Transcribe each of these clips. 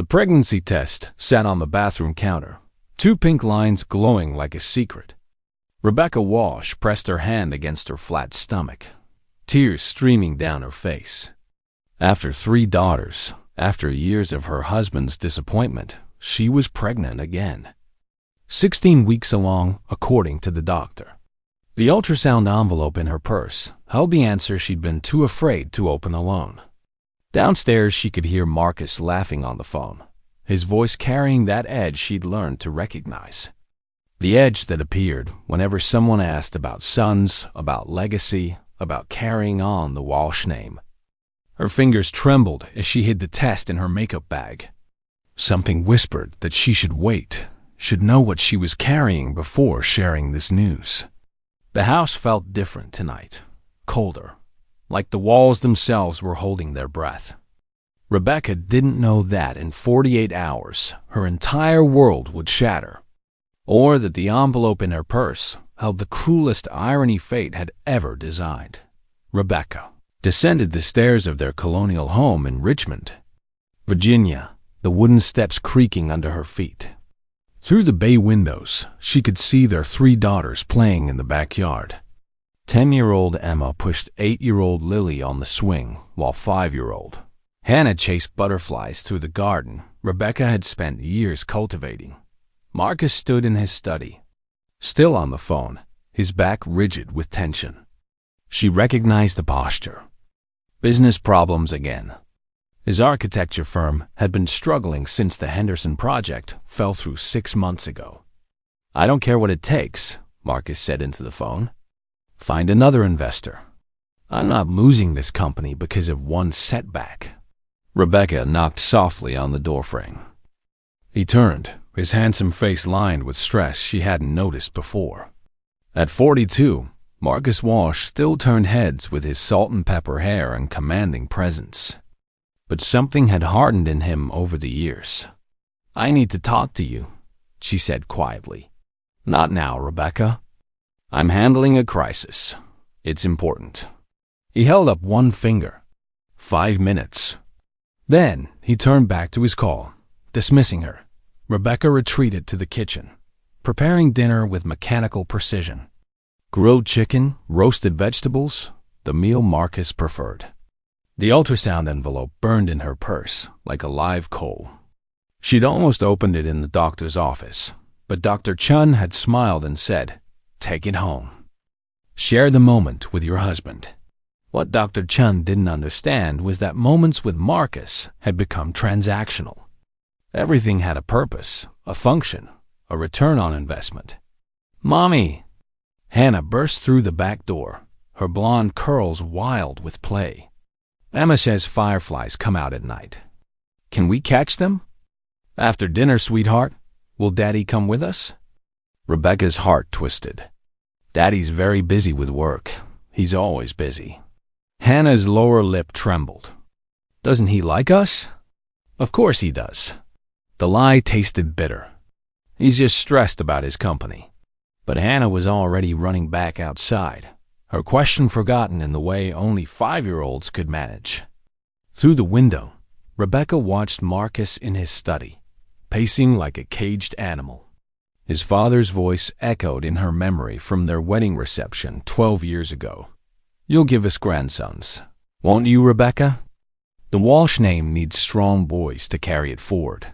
The pregnancy test sat on the bathroom counter, two pink lines glowing like a secret. Rebecca Walsh pressed her hand against her flat stomach, tears streaming down her face. After 3 daughters, after years of her husband's disappointment, she was pregnant again. 16 weeks along, according to the doctor. The ultrasound envelope in her purse held the answer she'd been too afraid to open alone. Downstairs, she could hear Marcus laughing on the phone, his voice carrying that edge she'd learned to recognize. The edge that appeared whenever someone asked about sons, about legacy, about carrying on the Walsh name. Her fingers trembled as she hid the test in her makeup bag. Something whispered that she should wait, should know what she was carrying before sharing this news. The house felt different tonight, colder, like the walls themselves were holding their breath. Rebecca didn't know that in 48 hours her entire world would shatter, or that the envelope in her purse held the cruelest irony fate had ever designed. Rebecca descended the stairs of their colonial home in Richmond, Virginia, the wooden steps creaking under her feet. Through the bay windows, she could see their 3 daughters playing in the backyard. 10-year-old Emma pushed 8-year-old Lily on the swing, while 5-year-old Hannah chased butterflies through the garden Rebecca had spent years cultivating. Marcus stood in his study, still on the phone, his back rigid with tension. She recognized the posture. Business problems again. His architecture firm had been struggling since the Henderson project fell through 6 months ago. "I don't care what it takes," Marcus said into the phone. "Find another investor. I'm not losing this company because of one setback." Rebecca knocked softly on the doorframe. He turned, his handsome face lined with stress she hadn't noticed before. At 42, Marcus Walsh still turned heads with his salt and pepper hair and commanding presence. But something had hardened in him over the years. "I need to talk to you," she said quietly. "Not now, Rebecca. I'm handling a crisis. It's important." He held up one finger. 5 minutes. Then he turned back to his call, dismissing her. Rebecca retreated to the kitchen, preparing dinner with mechanical precision. Grilled chicken, roasted vegetables, the meal Marcus preferred. The ultrasound envelope burned in her purse like a live coal. She'd almost opened it in the doctor's office, but Dr. Chun had smiled and said, "Take it home. Share the moment with your husband." What Dr. Chun didn't understand was that moments with Marcus had become transactional. Everything had a purpose, a function, a return on investment. "Mommy!" Hannah burst through the back door, her blonde curls wild with play. "Emma says fireflies come out at night. Can we catch them?" "After dinner, sweetheart. Will Daddy come with us?" Rebecca's heart twisted. "Daddy's very busy with work. He's always busy." Hannah's lower lip trembled. "Doesn't he like us?" "Of course he does." The lie tasted bitter. "He's just stressed about his company." But Hannah was already running back outside, her question forgotten in the way only 5-year-olds could manage. Through the window, Rebecca watched Marcus in his study, pacing like a caged animal. His father's voice echoed in her memory from their wedding reception 12 years ago. "You'll give us grandsons, won't you, Rebecca?" The Walsh name needs strong boys to carry it forward.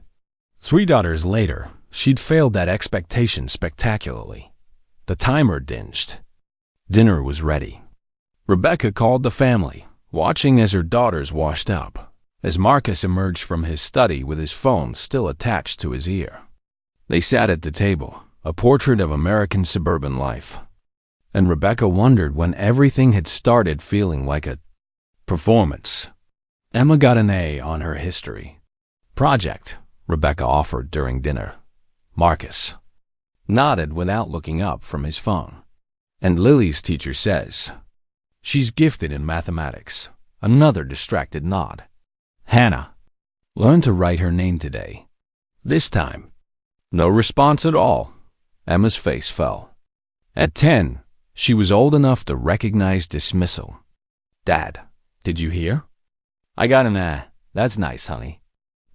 3 daughters later, she'd failed that expectation spectacularly. The timer dinged. Dinner was ready. Rebecca called the family, watching as her daughters washed up, as Marcus emerged from his study with his phone still attached to his ear. They sat at the table, a portrait of American suburban life. And Rebecca wondered when everything had started feeling like a performance. Emma got an A on her history project, Rebecca offered during dinner. Marcus nodded without looking up from his phone. "And Lily's teacher says she's gifted in mathematics." Another distracted nod. "Hannah learned to write her name today." This time, no response at all. Emma's face fell. At 10, she was old enough to recognize dismissal. "Dad, did you hear?" "I got an A. That's nice, honey."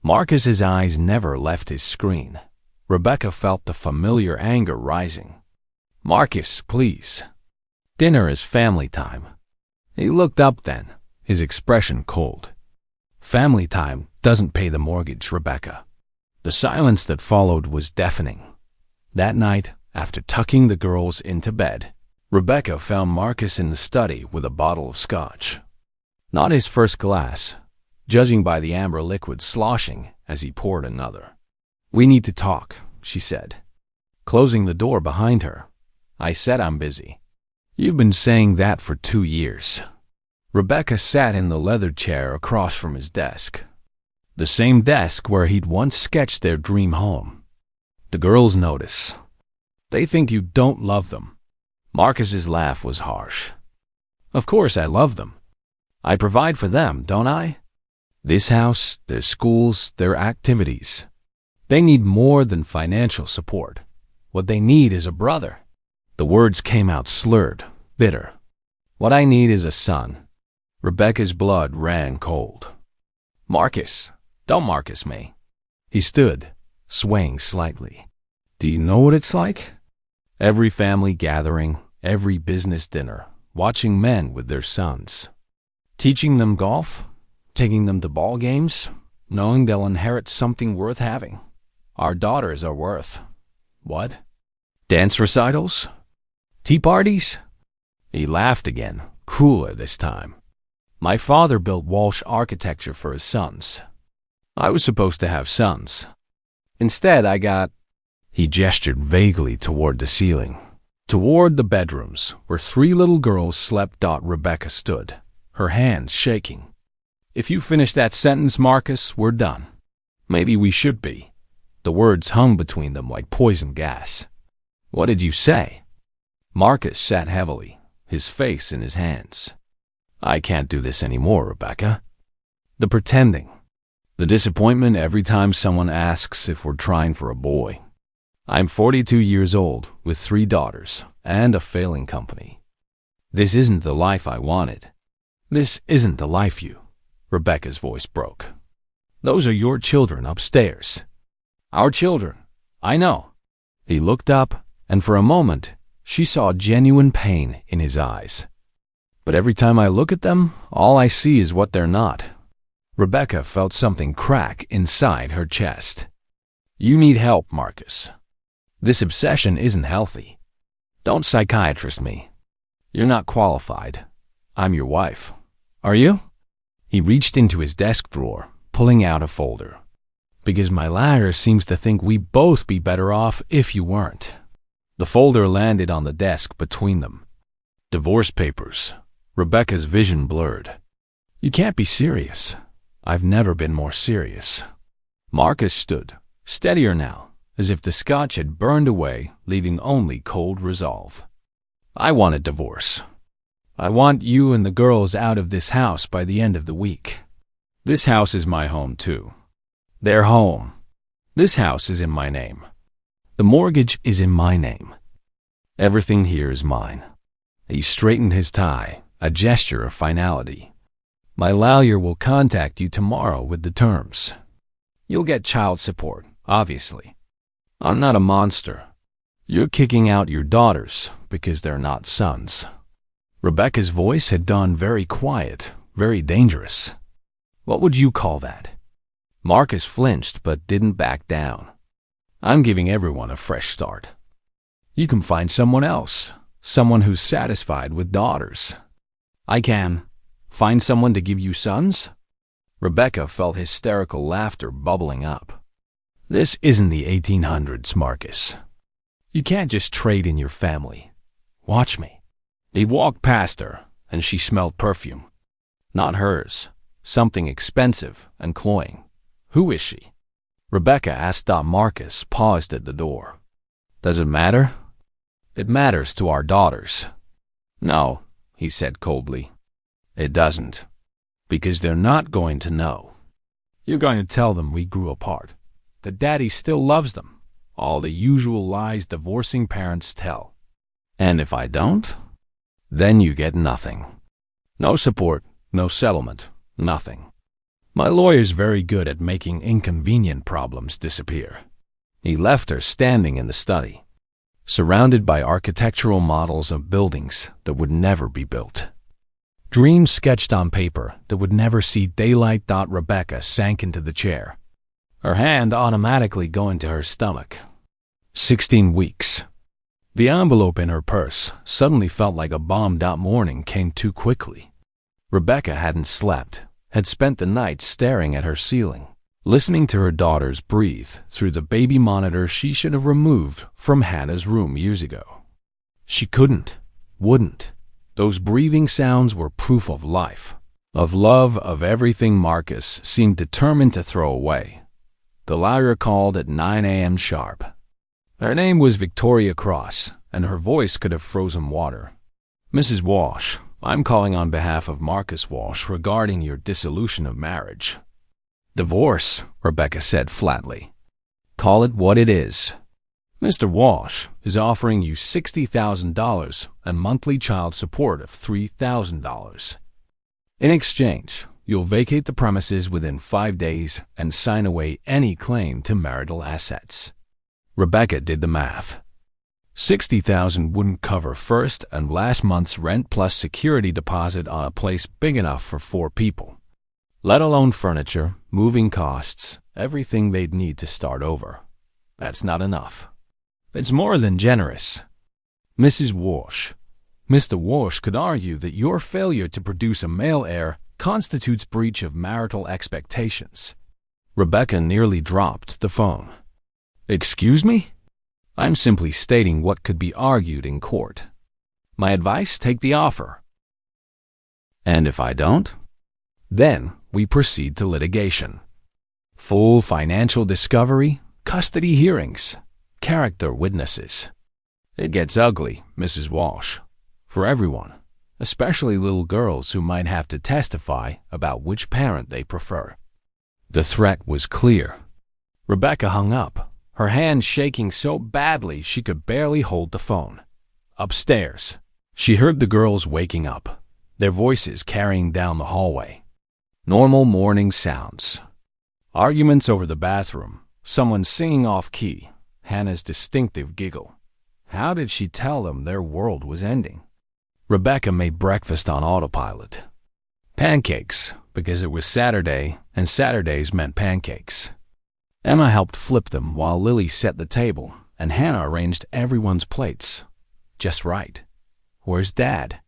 Marcus's eyes never left his screen. Rebecca felt the familiar anger rising. "Marcus, please. Dinner is family time." He looked up then, his expression cold. "Family time doesn't pay the mortgage, Rebecca." The silence that followed was deafening. That night, after tucking the girls into bed, Rebecca found Marcus in the study with a bottle of scotch. Not his first glass, judging by the amber liquid sloshing as he poured another. "We need to talk," she said, closing the door behind her. "I said I'm busy." "You've been saying that for 2 years." Rebecca sat in the leather chair across from his desk, the same desk where he'd once sketched their dream home. "The girls notice. They think you don't love them." Marcus's laugh was harsh. "Of course I love them. I provide for them, don't I? This house, their schools, their activities. They need more than financial support. What they need is a brother." The words came out slurred, bitter. "What I need is a son." Rebecca's blood ran cold. "Marcus, don't Marcus me." He stood, swaying slightly. "Do you know what it's like? Every family gathering, every business dinner, watching men with their sons. Teaching them golf, taking them to ball games, knowing they'll inherit something worth having. Our daughters are worth, what? Dance recitals? Tea parties?" He laughed again, crueler this time. "My father built Walsh architecture for his sons. I was supposed to have sons. Instead, I got—" He gestured vaguely toward the ceiling. Toward the bedrooms, where 3 little girls slept. Rebecca stood, her hands shaking. "If you finish that sentence, Marcus, we're done." "Maybe we should be." The words hung between them like poison gas. "What did you say?" Marcus sat heavily, his face in his hands. "I can't do this anymore, Rebecca. The pretending. The disappointment every time someone asks if we're trying for a boy. I'm 42 years old, with 3 daughters, and a failing company. This isn't the life I wanted. This isn't the life you—" Rebecca's voice broke. "Those are your children upstairs." "Our children. I know." He looked up, and for a moment, she saw genuine pain in his eyes. "But every time I look at them, all I see is what they're not." Rebecca felt something crack inside her chest. "You need help, Marcus. This obsession isn't healthy. Don't psychiatrist me. You're not qualified. I'm your wife. Are you?" He reached into his desk drawer, pulling out a folder. "Because my ladder seems to think we'd both be better off if you weren't." The folder landed on the desk between them. Divorce papers. Rebecca's vision blurred. "You can't be serious." "I've never been more serious." Marcus stood, steadier now, as if the scotch had burned away, leaving only cold resolve. "I want a divorce. I want you and the girls out of this house by the end of the week. This house is my home, too. Their home. This house is in my name. The mortgage is in my name. Everything here is mine." He straightened his tie, a gesture of finality. "My lawyer will contact you tomorrow with the terms. You'll get child support, obviously. I'm not a monster. You're kicking out your daughters because they're not sons." Rebecca's voice had gone very quiet, very dangerous. "What would you call that?" Marcus flinched but didn't back down. "I'm giving everyone a fresh start. You can find someone else, someone who's satisfied with daughters." "I can find someone to give you sons?" Rebecca felt hysterical laughter bubbling up. "This isn't the 1800s, Marcus. You can't just trade in your family. Watch me." He walked past her, and she smelled perfume. Not hers, something expensive and cloying. "Who is she?" Rebecca asked. Marcus paused at the door. "Does it matter?" "It matters to our daughters." "No," he said coldly. "It doesn't. Because they're not going to know. You're going to tell them we grew apart, that Daddy still loves them, all the usual lies divorcing parents tell. And if I don't, then you get nothing. No support, no settlement, nothing. My lawyer's very good at making inconvenient problems disappear. He left her standing in the study, surrounded by architectural models of buildings that would never be built. Dreams sketched on paper that would never see daylight. Rebecca sank into the chair, her hand automatically going to her stomach. 16 weeks. The envelope in her purse suddenly felt like a bomb. Morning came too quickly. Rebecca hadn't slept, had spent the night staring at her ceiling, listening to her daughters breathe through the baby monitor she should have removed from Hannah's room years ago. She wouldn't. Those breathing sounds were proof of life, of love, of everything Marcus seemed determined to throw away. The lawyer called at 9 a.m. sharp. Her name was Victoria Cross, and her voice could have frozen water. Mrs. Walsh, I'm calling on behalf of Marcus Walsh regarding your dissolution of marriage. Divorce, Rebecca said flatly. Call it what it is. Mr. Walsh is offering you $60,000 and monthly child support of $3,000. In exchange, you'll vacate the premises within 5 days and sign away any claim to marital assets. Rebecca did the math. $60,000 wouldn't cover first and last month's rent plus security deposit on a place big enough for 4 people, let alone furniture, moving costs, everything they'd need to start over. That's not enough. It's more than generous. Mrs. Walsh, Mr. Walsh could argue that your failure to produce a male heir constitutes breach of marital expectations. Rebecca nearly dropped the phone. Excuse me? I'm simply stating what could be argued in court. My advice, take the offer. And if I don't? Then we proceed to litigation. Full financial discovery, custody hearings, character witnesses. It gets ugly, Mrs. Walsh, for everyone, especially little girls who might have to testify about which parent they prefer. The threat was clear. Rebecca hung up, her hand shaking so badly she could barely hold the phone. Upstairs, she heard the girls waking up, their voices carrying down the hallway. Normal morning sounds. Arguments over the bathroom, someone singing off-key, Hannah's distinctive giggle. How did she tell them their world was ending? Rebecca made breakfast on autopilot. Pancakes, because it was Saturday, and Saturdays meant pancakes. Emma helped flip them while Lily set the table, and Hannah arranged everyone's plates. Just right. Where's Dad?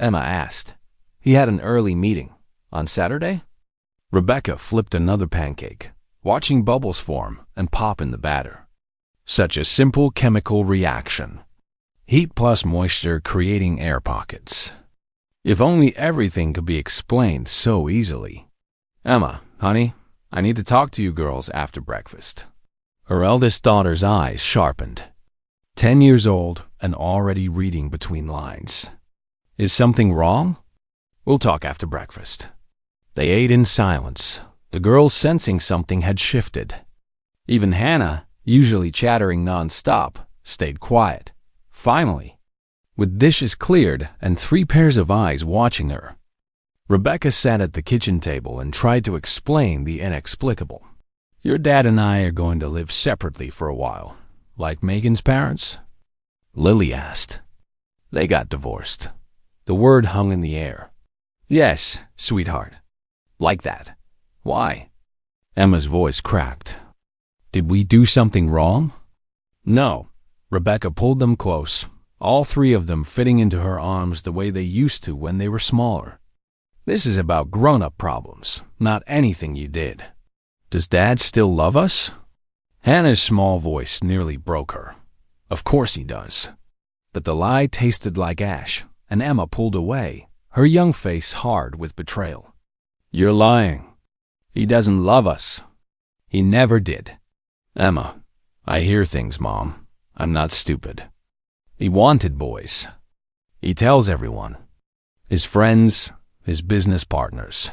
Emma asked. He had an early meeting. On Saturday? Rebecca flipped another pancake, watching bubbles form and pop in the batter. Such a simple chemical reaction. Heat plus moisture creating air pockets. If only everything could be explained so easily. Emma, honey, I need to talk to you girls after breakfast. Her eldest daughter's eyes sharpened. 10 years old and already reading between lines. Is something wrong? We'll talk after breakfast. They ate in silence, the girls sensing something had shifted. Even Hannah, usually chattering non-stop, stayed quiet. Finally, with dishes cleared and 3 pairs of eyes watching her, Rebecca sat at the kitchen table and tried to explain the inexplicable. Your dad and I are going to live separately for a while, like Megan's parents? Lily asked. They got divorced. The word hung in the air. Yes, sweetheart. Like that. Why? Emma's voice cracked. Did we do something wrong? No. Rebecca pulled them close, all 3 of them fitting into her arms the way they used to when they were smaller. This is about grown-up problems, not anything you did. Does Dad still love us? Hannah's small voice nearly broke her. Of course he does. But the lie tasted like ash, and Emma pulled away, her young face hard with betrayal. You're lying. He doesn't love us. He never did. Emma, I hear things, Mom. I'm not stupid. He wanted boys. He tells everyone. His friends, his business partners.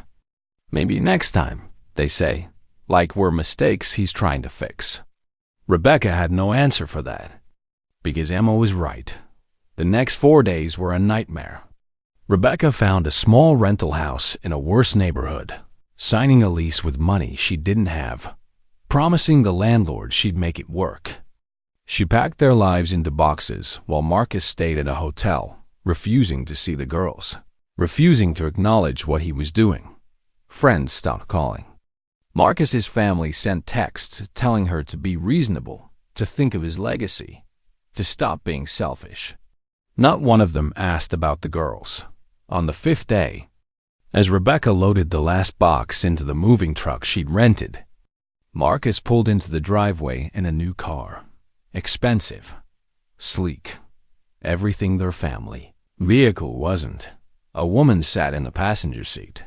Maybe next time, they say, like we're mistakes he's trying to fix. Rebecca had no answer for that, because Emma was right. The next 4 days were a nightmare. Rebecca found a small rental house in a worse neighborhood, signing a lease with money she didn't have, promising the landlord she'd make it work. She packed their lives into boxes while Marcus stayed at a hotel, refusing to see the girls, refusing to acknowledge what he was doing. Friends stopped calling. Marcus's family sent texts telling her to be reasonable, to think of his legacy, to stop being selfish. Not one of them asked about the girls. On the 5th day, as Rebecca loaded the last box into the moving truck she'd rented, Marcus pulled into the driveway in a new car. Expensive, sleek, everything their family vehicle wasn't. A woman sat in the passenger seat.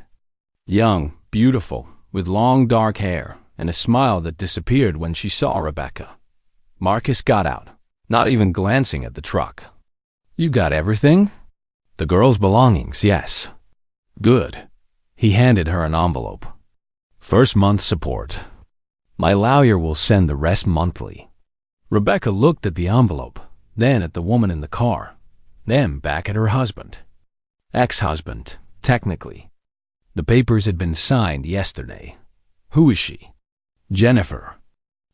Young, beautiful, with long dark hair and a smile that disappeared when she saw Rebecca. Marcus got out, not even glancing at the truck. "You got everything?" "The girl's belongings, yes." "Good." He handed her an envelope. "First month's support. My lawyer will send the rest monthly." Rebecca looked at the envelope, then at the woman in the car, then back at her husband. Ex-husband, technically. The papers had been signed yesterday. "Who is she?" "Jennifer.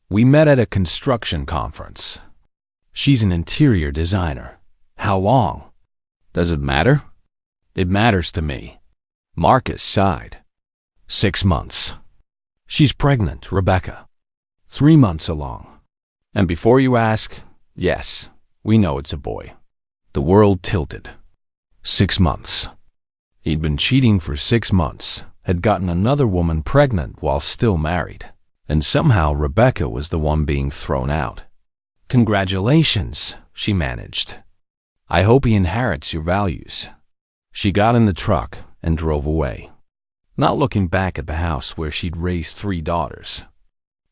We met at a construction conference. She's an interior designer." "How long?" "Does it matter?" "It matters to me." Marcus sighed. 6 months. "She's pregnant, Rebecca." 3 months along. "And before you ask, yes, we know it's a boy." The world tilted. 6 months. He'd been cheating for 6 months, had gotten another woman pregnant while still married, and somehow Rebecca was the one being thrown out. "Congratulations," she managed. "I hope he inherits your values." She got in the truck and drove away, not looking back at the house where she'd raised 3 daughters,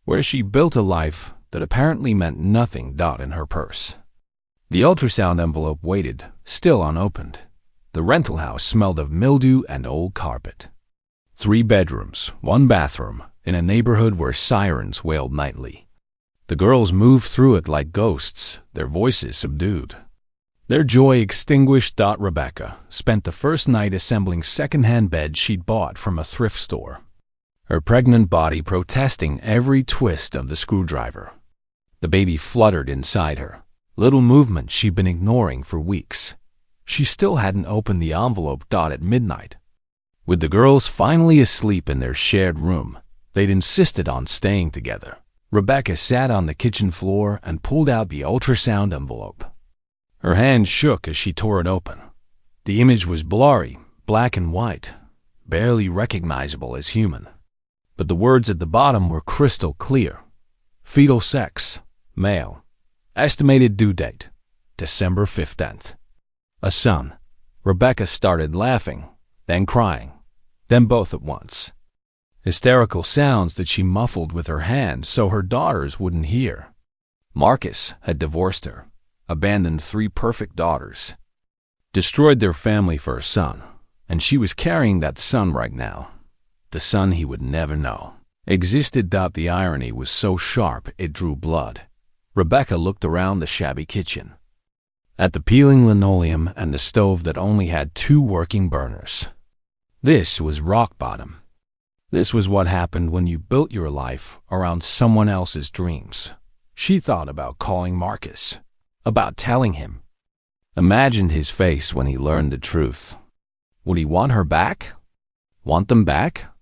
where she built a life that apparently meant nothing in her purse. The ultrasound envelope waited, still unopened. The rental house smelled of mildew and old carpet. 3 bedrooms, 1 bathroom, in a neighborhood where sirens wailed nightly. The girls moved through it like ghosts, their voices subdued. Their joy extinguished. Rebecca spent the first night assembling second-hand beds she'd bought from a thrift store, her pregnant body protesting every twist of the screwdriver. The baby fluttered inside her, little movements she'd been ignoring for weeks. She still hadn't opened the envelope. At midnight, with the girls finally asleep in their shared room, they'd insisted on staying together. Rebecca sat on the kitchen floor and pulled out the ultrasound envelope. Her hand shook as she tore it open. The image was blurry, black and white, barely recognizable as human. But the words at the bottom were crystal clear. Fetal sex, male. Estimated due date, December 15th. A son. Rebecca started laughing, then crying, then both at once. Hysterical sounds that she muffled with her hand so her daughters wouldn't hear. Marcus had divorced her, abandoned 3 perfect daughters, destroyed their family for a son, and she was carrying that son right now. The son he would never know existed. The irony was so sharp it drew blood. Rebecca looked around the shabby kitchen, at the peeling linoleum and the stove that only had 2 working burners. This was rock bottom. This was what happened when you built your life around someone else's dreams. She thought about calling Marcus, about telling him. Imagined his face when he learned the truth. Would he want her back? Want them back?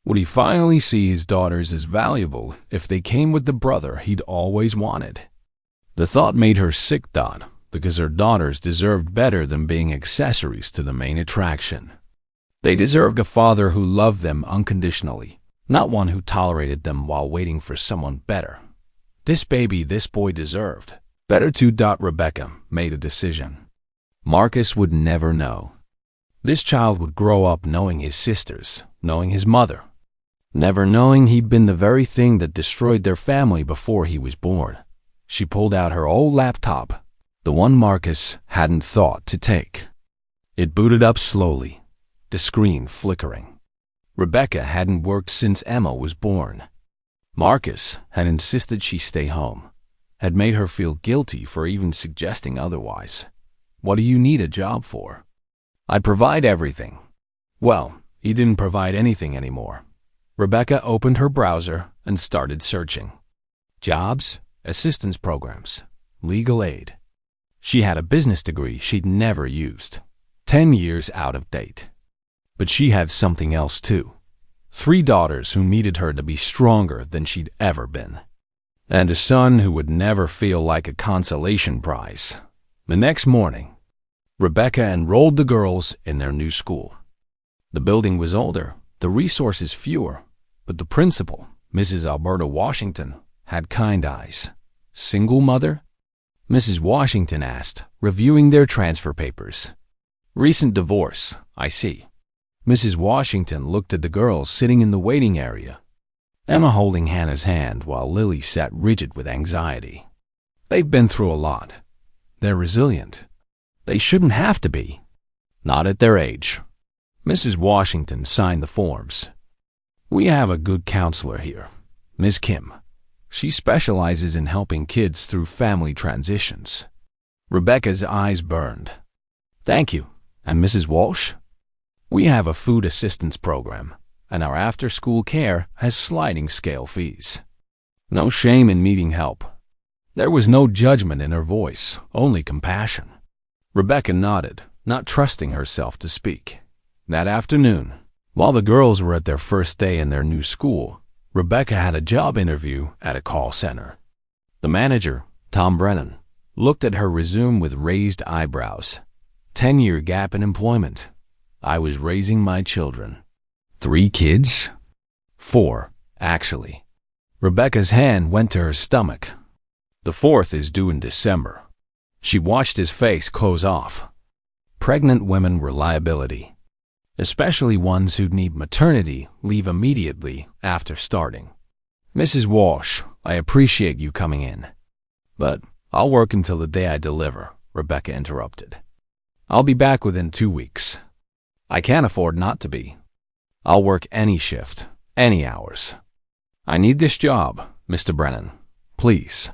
Would he finally see his daughters as valuable if they came with the brother he'd always wanted? The thought made her sick, because her daughters deserved better than being accessories to the main attraction. They deserved a father who loved them unconditionally, not one who tolerated them while waiting for someone better. This boy deserved better too. Rebecca made a decision. Marcus would never know. This child would grow up knowing his sisters, knowing his mother, never knowing he'd been the very thing that destroyed their family before he was born. She pulled out her old laptop, the one Marcus hadn't thought to take. It booted up slowly, the screen flickering. Rebecca hadn't worked since Emma was born. Marcus had insisted she stay home, had made her feel guilty for even suggesting otherwise. What do you need a job for? I'd provide everything. Well, he didn't provide anything anymore. Rebecca opened her browser and started searching. Jobs, assistance programs, legal aid. She had a business degree she'd never used, 10 years out of date. But she had something else too. 3 daughters who needed her to be stronger than she'd ever been. And a son who would never feel like a consolation prize. The next morning, Rebecca enrolled the girls in their new school. The building was older, the resources fewer, but the principal, Mrs. Alberta Washington, had kind eyes. Single mother? Mrs. Washington asked, reviewing their transfer papers. Recent divorce, I see. Mrs. Washington looked at the girls sitting in the waiting area, Emma holding Hannah's hand while Lily sat rigid with anxiety. They've been through a lot. They're resilient. They shouldn't have to be. Not at their age. Mrs. Washington signed the forms. We have a good counselor here, Ms. Kim. She specializes in helping kids through family transitions. Rebecca's eyes burned. Thank you. And Mrs. Walsh? We have a food assistance program, and our after-school care has sliding scale fees. No shame in needing help. There was no judgment in her voice, only compassion. Rebecca nodded, not trusting herself to speak. That afternoon, while the girls were at their first day in their new school, Rebecca had a job interview at a call center. The manager, Tom Brennan, looked at her resume with raised eyebrows. 10-year gap in employment. I was raising my children. 3 kids? 4, actually. Rebecca's hand went to her stomach. The 4th is due in December. She watched his face close off. Pregnant women were liability, especially ones who'd need maternity leave immediately after starting. Mrs. Walsh, I appreciate you coming in. But I'll work until the day I deliver, Rebecca interrupted. I'll be back within 2 weeks. I can't afford not to be. I'll work any shift, any hours. I need this job, Mr. Brennan. Please.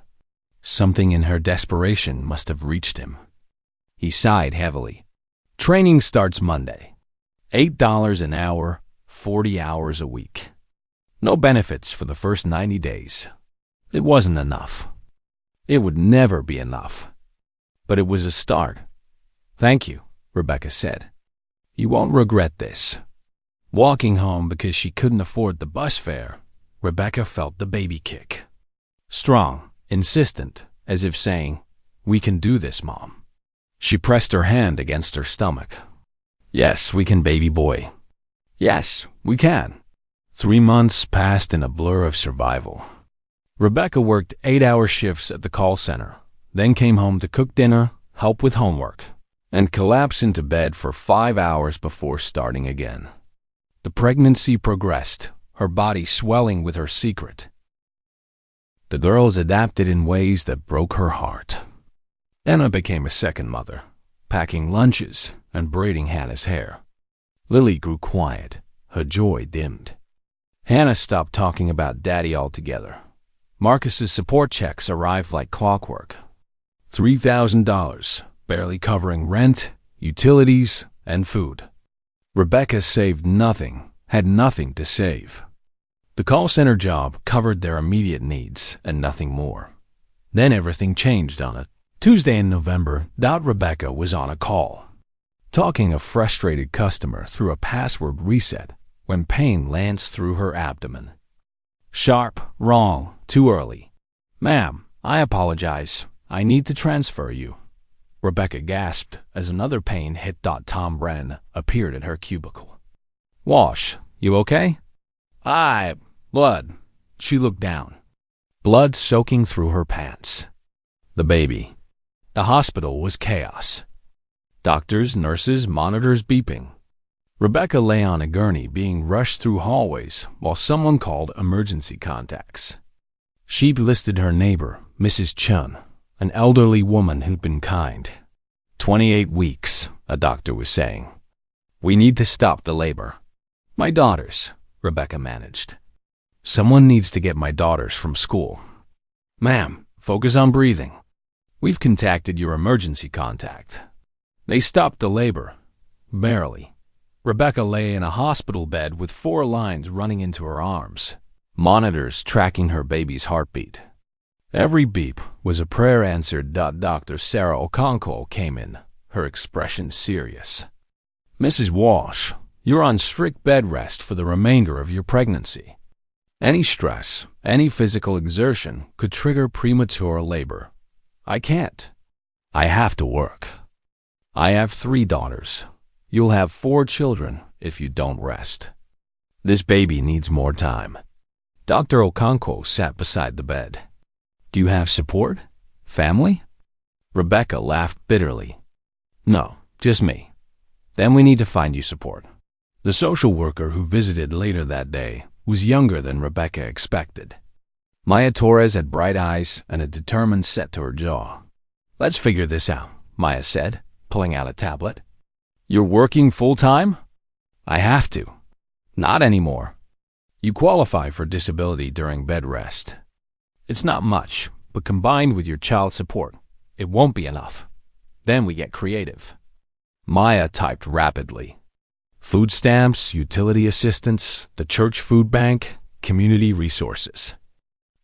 Something in her desperation must have reached him. He sighed heavily. Training starts Monday. $8 an hour, 40 hours a week. No benefits for the first 90 days. It wasn't enough. It would never be enough. But it was a start. Thank you, Rebecca said. You won't regret this. Walking home because she couldn't afford the bus fare, Rebecca felt the baby kick. Strong, insistent, as if saying, We can do this, Mom. She pressed her hand against her stomach. Yes, we can, baby boy. Yes, we can. 3 months passed in a blur of survival. Rebecca worked 8-hour shifts at the call center, then came home to cook dinner, help with homework, and collapse into bed for 5 hours before starting again. The pregnancy progressed, her body swelling with her secret. The girls adapted in ways that broke her heart. Anna became a second mother, packing lunches and braiding Hannah's hair. Lily grew quiet, her joy dimmed. Hannah stopped talking about Daddy altogether. Marcus's support checks arrived like clockwork. $3,000, barely covering rent, utilities, and food. Rebecca saved nothing, had nothing to save. The call center job covered their immediate needs and nothing more. Then everything changed on a Tuesday in November. Rebecca was on a call, talking a frustrated customer through a password reset when pain lanced through her abdomen. Sharp, wrong, too early. Ma'am, I apologize. I need to transfer you. Rebecca gasped as another pain hit. Tom Brennan appeared at her cubicle. Wash, you okay? Blood. She looked down. Blood soaking through her pants. The baby. The hospital was chaos. Doctors, nurses, monitors beeping. Rebecca lay on a gurney being rushed through hallways while someone called emergency contacts. She listed her neighbor, Mrs. Chun, an elderly woman who'd been kind. 28 weeks, a doctor was saying. We need to stop the labor. My daughters, Rebecca managed. Someone needs to get my daughters from school. Ma'am, focus on breathing. We've contacted your emergency contact. They stopped the labor. Barely. Rebecca lay in a hospital bed with 4 lines running into her arms, monitors tracking her baby's heartbeat. Every beep was a prayer answered. Dr. Sarah Okonkwo came in, her expression serious. "Mrs. Walsh, you're on strict bed rest for the remainder of your pregnancy. Any stress, any physical exertion could trigger premature labor. I can't. I have to work. I have 3 daughters. You'll have 4 children if you don't rest. This baby needs more time." Dr. Okonkwo sat beside the bed. "Do you have support? Family?" Rebecca laughed bitterly. "No, just me." "Then we need to find you support." The social worker who visited later that day was younger than Rebecca expected. Maya Torres had bright eyes and a determined set to her jaw. "Let's figure this out," Maya said, pulling out a tablet. "You're working full-time?" "I have to." "Not anymore. You qualify for disability during bed rest. It's not much, but combined with your child support, it won't be enough. Then we get creative." Maya typed rapidly. "Food stamps, utility assistance, the church food bank, community resources.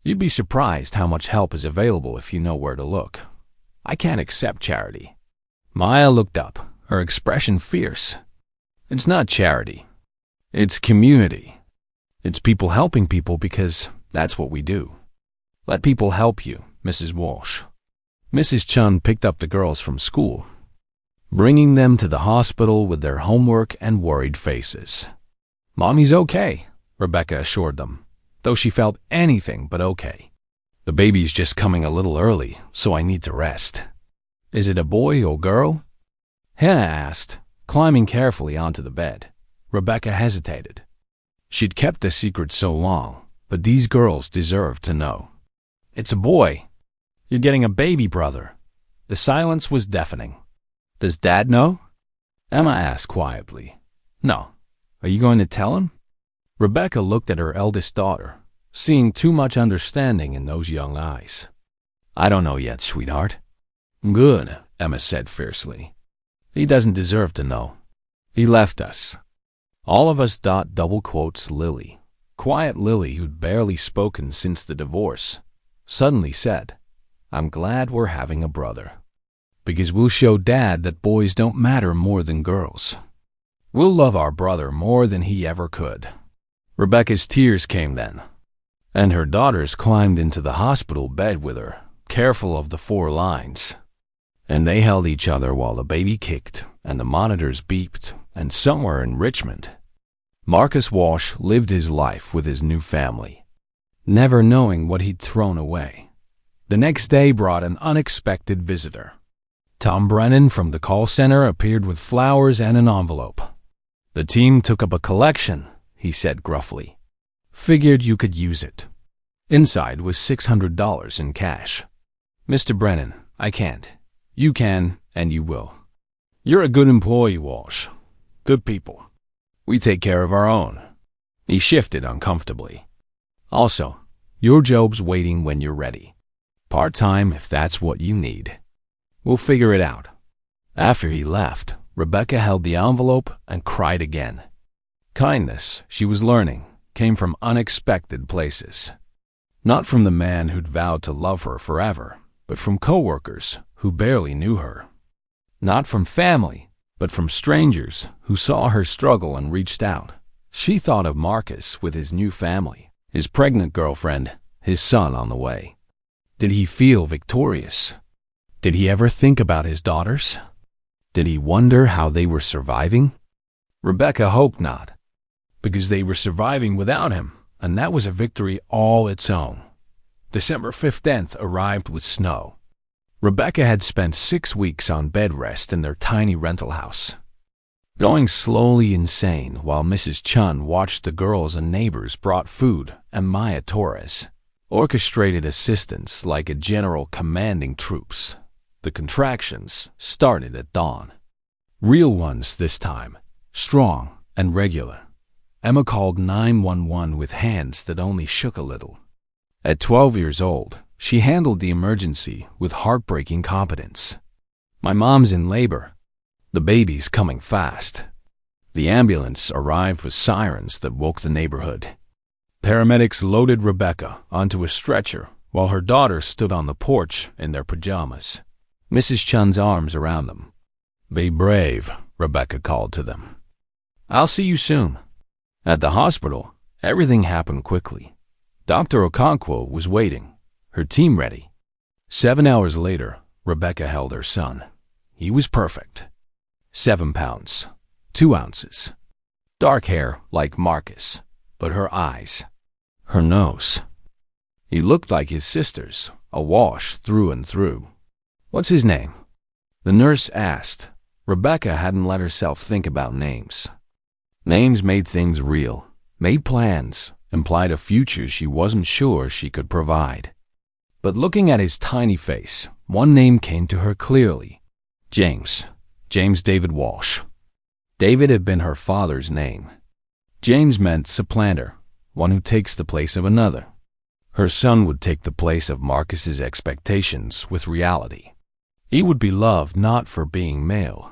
You'd be surprised how much help is available if you know where to look. I can't accept charity." Maya looked up, her expression fierce. "It's not charity. It's community. It's people helping people because that's what we do. Let people help you, Mrs. Walsh." Mrs. Chun picked up the girls from school, bringing them to the hospital with their homework and worried faces. "Mommy's okay," Rebecca assured them, though she felt anything but okay. "The baby's just coming a little early, so I need to rest." "Is it a boy or girl?" Hannah asked, climbing carefully onto the bed. Rebecca hesitated. She'd kept the secret so long, but these girls deserved to know. "It's a boy. You're getting a baby brother." The silence was deafening. "Does Dad know?" Emma asked quietly. "No. Are you going to tell him?" Rebecca looked at her eldest daughter, seeing too much understanding in those young eyes. "I don't know yet, sweetheart." "Good," Emma said fiercely. "He doesn't deserve to know. He left us." All of us. Double quotes Lily, quiet Lily who'd barely spoken since the divorce, suddenly said, "I'm glad we're having a brother. Because we'll show Dad that boys don't matter more than girls. We'll love our brother more than he ever could." Rebecca's tears came then, and her daughters climbed into the hospital bed with her, careful of the 4 lines. And they held each other while the baby kicked and the monitors beeped, and somewhere in Richmond, Marcus Walsh lived his life with his new family, never knowing what he'd thrown away. The next day brought an unexpected visitor. Tom Brennan from the call center appeared with flowers and an envelope. "The team took up a collection," he said gruffly. "Figured you could use it." Inside was $600 in cash. "Mr. Brennan, I can't. You can, and you will. You're a good employee, Walsh. Good people. We take care of our own." He shifted uncomfortably. "Also, your job's waiting when you're ready. Part-time if that's what you need. We'll figure it out." After he left, Rebecca held the envelope and cried again. Kindness, she was learning, came from unexpected places. Not from the man who'd vowed to love her forever, but from coworkers who barely knew her. Not from family, but from strangers who saw her struggle and reached out. She thought of Marcus with his new family, his pregnant girlfriend, his son on the way. Did he feel victorious? Did he ever think about his daughters? Did he wonder how they were surviving? Rebecca hoped not, because they were surviving without him, and that was a victory all its own. December 15th arrived with snow. Rebecca had spent 6 weeks on bed rest in their tiny rental house, going slowly insane while Mrs. Chun watched the girls and neighbors brought food, and Maya Torres orchestrated assistance like a general commanding troops. The contractions started at dawn. Real ones this time, strong and regular. Emma called 911 with hands that only shook a little. At 12 years old, she handled the emergency with heartbreaking competence. "My mom's in labor. The baby's coming fast." The ambulance arrived with sirens that woke the neighborhood. Paramedics loaded Rebecca onto a stretcher while her daughter stood on the porch in their pajamas, Mrs. Chun's arms around them. "Be brave," Rebecca called to them. "I'll see you soon." At the hospital, everything happened quickly. Dr. Okonkwo was waiting, her team ready. 7 hours later, Rebecca held her son. He was perfect. 7 pounds, 2 ounces. Dark hair like Marcus, but her eyes, her nose. He looked like his sister's, awash through and through. "What's his name?" the nurse asked. Rebecca hadn't let herself think about names. Names made things real, made plans, implied a future she wasn't sure she could provide. But looking at his tiny face, one name came to her clearly. James. James David Walsh. David had been her father's name. James meant supplanter, one who takes the place of another. Her son would take the place of Marcus's expectations with reality. He would be loved not for being male,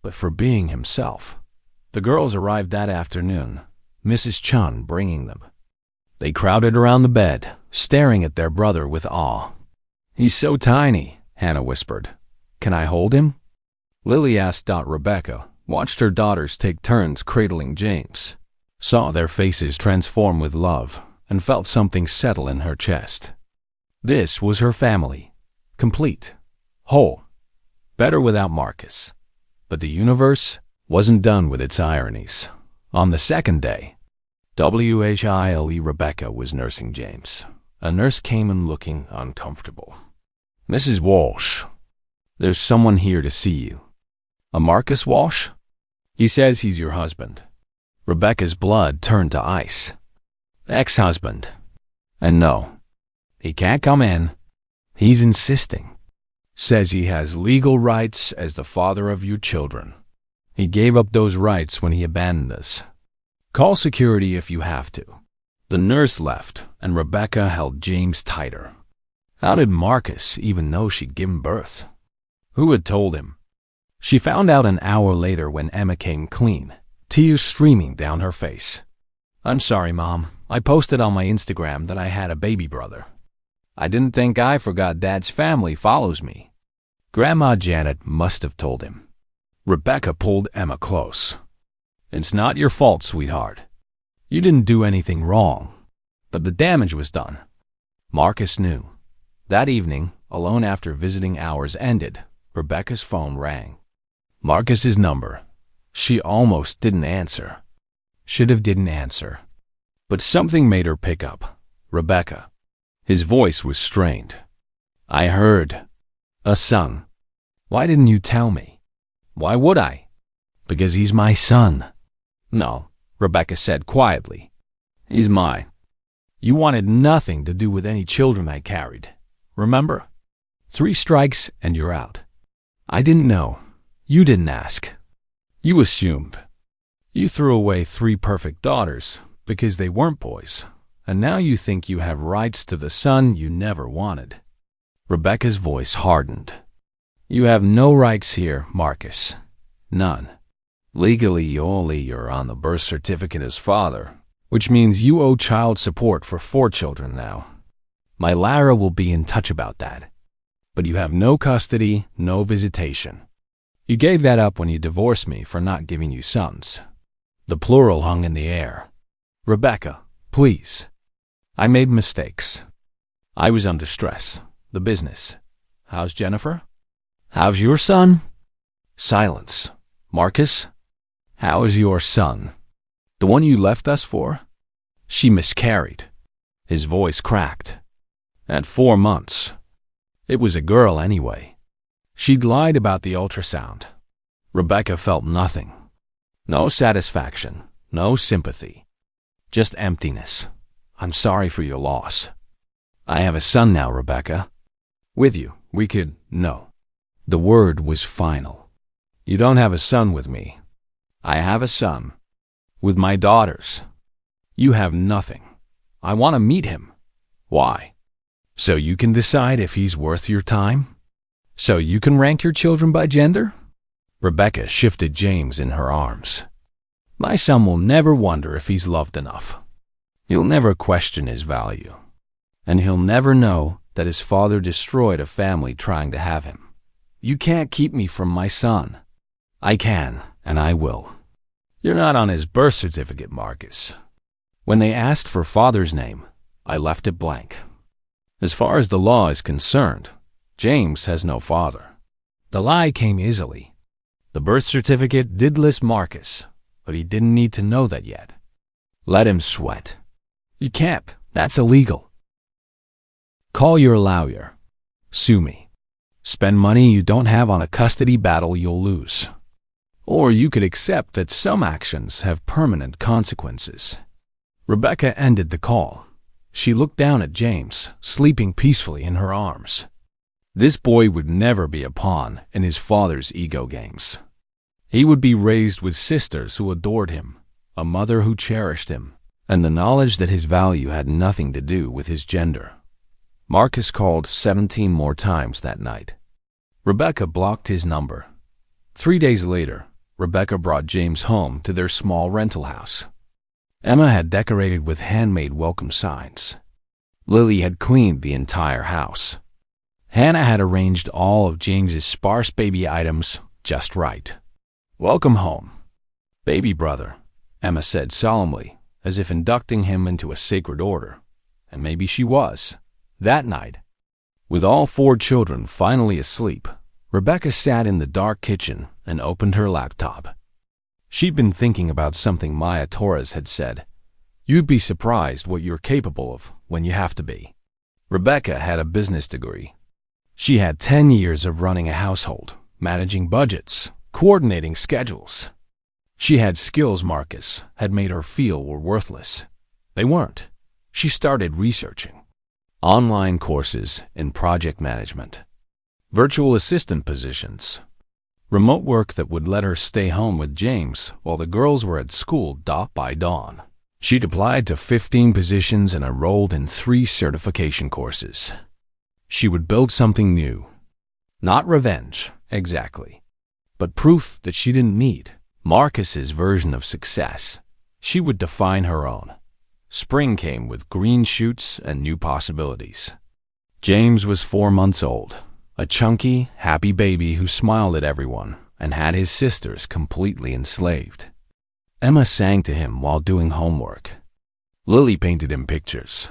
but for being himself. The girls arrived that afternoon, Mrs. Chun bringing them. They crowded around the bed, staring at their brother with awe. "He's so tiny," Hannah whispered. "Can I hold him?" Lily asked. Rebecca watched her daughters take turns cradling James, saw their faces transform with love, and felt something settle in her chest. This was her family, complete, whole, better without Marcus. But the universe wasn't done with its ironies. On the second day, Rebecca was nursing James. A nurse came in looking uncomfortable. "Mrs. Walsh, there's someone here to see you." "A Marcus Walsh?" "He says he's your husband." Rebecca's blood turned to ice. "Ex-husband. And no, he can't come in. He's insisting. Says he has legal rights as the father of your children. He gave up those rights when he abandoned us. Call security if you have to." The nurse left, and Rebecca held James tighter. How did Marcus even know she'd given birth? Who had told him? She found out an hour later when Emma came clean, tears streaming down her face. "I'm sorry, Mom. I posted on my Instagram that I had a baby brother. I didn't think I forgot Dad's family follows me." Grandma Janet must have told him. Rebecca pulled Emma close. "It's not your fault, sweetheart. You didn't do anything wrong, but the damage was done." Marcus knew. That evening, alone after visiting hours ended, Rebecca's phone rang. Marcus's number. She almost didn't answer. Should have didn't answer. But something made her pick up. "Rebecca." His voice was strained. "I heard. A son. Why didn't you tell me?" "Why would I?" "Because he's my son." "No," Rebecca said quietly. "He's mine. You wanted nothing to do with any children I carried. Remember? 3 strikes and you're out. I didn't know. You didn't ask. You assumed. You threw away 3 perfect daughters because they weren't boys, and now you think you have rights to the son you never wanted." Rebecca's voice hardened. "You have no rights here, Marcus. None. Legally, you're on the birth certificate as father, which means you owe child support for 4 children now. My Lara will be in touch about that. But you have no custody, no visitation. You gave that up when you divorced me for not giving you sons." The plural hung in the air. "Rebecca, please. I made mistakes. I was under stress. The business. How's Jennifer? How's your son?" Silence. "Marcus, how is your son? The one you left us for?" "She miscarried." His voice cracked. "At 4 months. It was a girl anyway. She'd lied about the ultrasound." Rebecca felt nothing. No satisfaction, no sympathy. Just emptiness. "I'm sorry for your loss. I have a son now, Rebecca. With you, we could..." "No." The word was final. "You don't have a son with me. I have a son. With my daughters. You have nothing. I want to meet him." "Why?" "So you can decide if he's worth your time? So you can rank your children by gender?" Rebecca shifted James in her arms. My son will never wonder if he's loved enough. He'll never question his value. And he'll never know that his father destroyed a family trying to have him. You can't keep me from my son. I can, and I will. You're not on his birth certificate, Marcus. When they asked for father's name, I left it blank. As far as the law is concerned, James has no father. The lie came easily. The birth certificate did list Marcus, but he didn't need to know that yet. Let him sweat. You can't. That's illegal. Call your lawyer. Sue me. Spend money you don't have on a custody battle you'll lose. Or you could accept that some actions have permanent consequences. Rebecca ended the call. She looked down at James, sleeping peacefully in her arms. This boy would never be a pawn in his father's ego games. He would be raised with sisters who adored him, a mother who cherished him, and the knowledge that his value had nothing to do with his gender. Marcus called 17 more times that night. Rebecca blocked his number. 3 days later, Rebecca brought James home to their small rental house. Emma had decorated with handmade welcome signs. Lily had cleaned the entire house. Hannah had arranged all of James's sparse baby items just right. Welcome home, baby brother, Emma said solemnly, as if inducting him into a sacred order. And maybe she was. That night, with all 4 children finally asleep, Rebecca sat in the dark kitchen and opened her laptop. She'd been thinking about something Maya Torres had said. You'd be surprised what you're capable of when you have to be. Rebecca had a business degree. She had 10 years of running a household, managing budgets, coordinating schedules. She had skills Marcus had made her feel were worthless. They weren't. She started researching. Online courses in project management, virtual assistant positions, remote work that would let her stay home with James while the girls were at school by dawn. She'd applied to 15 positions and enrolled in 3 certification courses. She would build something new. Not revenge, exactly, but proof that she didn't need Marcus's version of success. She would define her own. Spring came with green shoots and new possibilities. James was 4 months old, a chunky, happy baby who smiled at everyone and had his sisters completely enslaved. Emma sang to him while doing homework. Lily painted him pictures.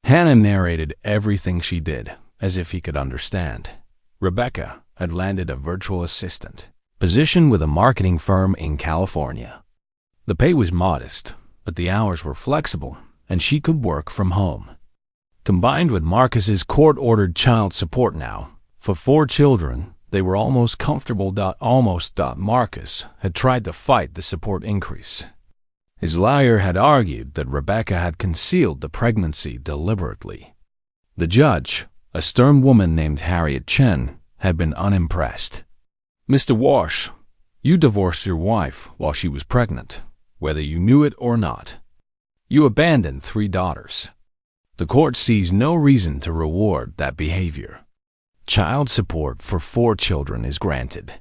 Hannah narrated everything she did as if he could understand. Rebecca had landed a virtual assistant position with a marketing firm in California. The pay was modest, but the hours were flexible and she could work from home. Combined with Marcus's court-ordered child support now, for 4 children, they were almost comfortable. Marcus had tried to fight the support increase. His lawyer had argued that Rebecca had concealed the pregnancy deliberately. The judge, a stern woman named Harriet Chen, had been unimpressed. Mr. Walsh, you divorced your wife while she was pregnant, whether you knew it or not. You abandoned 3 daughters. The court sees no reason to reward that behavior. Child support for 4 children is granted.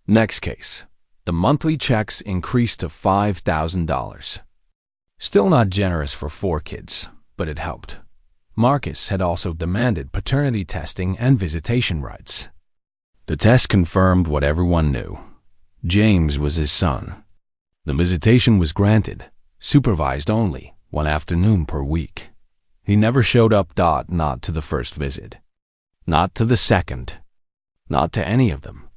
Next case. The monthly checks increased to $5,000. Still not generous for 4 kids, but it helped. Marcus had also demanded paternity testing and visitation rights. The test confirmed what everyone knew. James was his son. The visitation was granted, supervised only, 1 afternoon per week. He never showed up. Not to the first visit. Not to the second. Not to any of them.